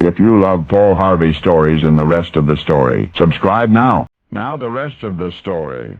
If you love Paul Harvey stories and the rest of the story, subscribe now. Now the rest of the story.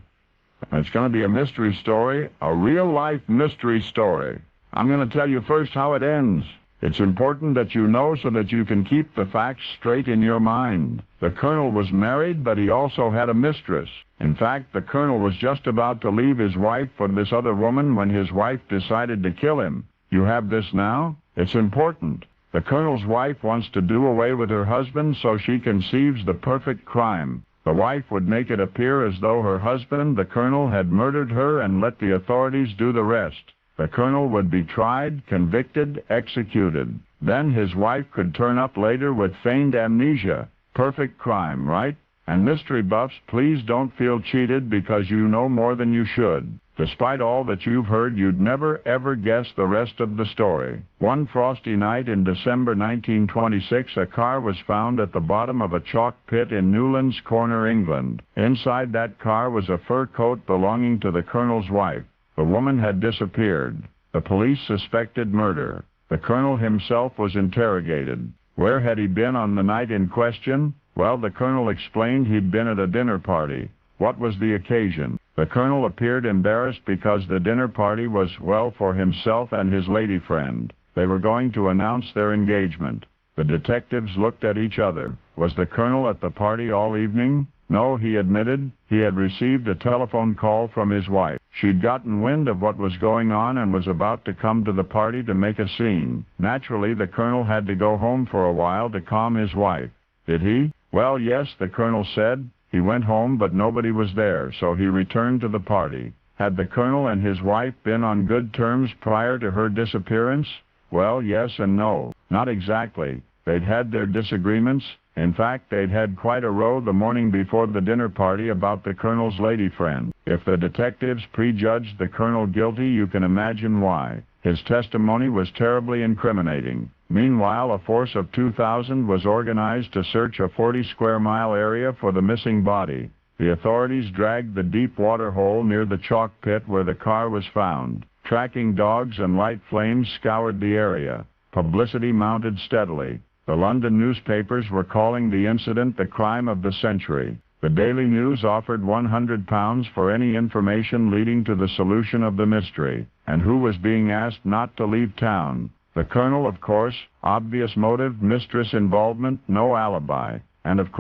It's going to be a mystery story, a real-life mystery story. I'm going to tell you first how it ends. It's important that you know so that you can keep the facts straight in your mind. The colonel was married, but he also had a mistress. In fact, the colonel was just about to leave his wife for this other woman when his wife decided to kill him. You have this now? It's important. The colonel's wife wants to do away with her husband, so she conceives the perfect crime. The wife would make it appear as though her husband, the colonel, had murdered her and let the authorities do the rest. The colonel would be tried, convicted, executed. Then his wife could turn up later with feigned amnesia. Perfect crime, right? And mystery buffs, please don't feel cheated because you know more than you should. Despite all that you've heard, you'd never ever guess the rest of the story. One frosty night in December 1926, a car was found at the bottom of a chalk pit in Newlands Corner, England. Inside that car was a fur coat belonging to the colonel's wife. The woman had disappeared. The police suspected murder. The colonel himself was interrogated. Where had he been on the night in question? Well, the colonel explained he'd been at a dinner party. What was the occasion? The colonel appeared embarrassed because the dinner party was, well, for himself and his lady friend. They were going to announce their engagement. The detectives looked at each other. Was the colonel at the party all evening? No, he admitted. He had received a telephone call from his wife. She'd gotten wind of what was going on and was about to come to the party to make a scene. Naturally, the colonel had to go home for a while to calm his wife. Did he? Well, yes, the colonel said. He went home, but nobody was there, so he returned to the party. Had the colonel and his wife been on good terms prior to her disappearance? Well, yes and no. Not exactly. They'd had their disagreements. In fact, they'd had quite a row the morning before the dinner party about the colonel's lady friend. If the detectives prejudged the colonel guilty, you can imagine why. His testimony was terribly incriminating. Meanwhile, a force of 2,000 was organized to search a 40-square-mile area for the missing body. The authorities dragged the deep water hole near the chalk pit where the car was found. Tracking dogs and light flames scoured the area. Publicity mounted steadily. The London newspapers were calling the incident the crime of the century. The Daily News offered £100 for any information leading to the solution of the mystery. And who was being asked not to leave town? The colonel, of course. Obvious motive, mistress involvement, no alibi. And of course,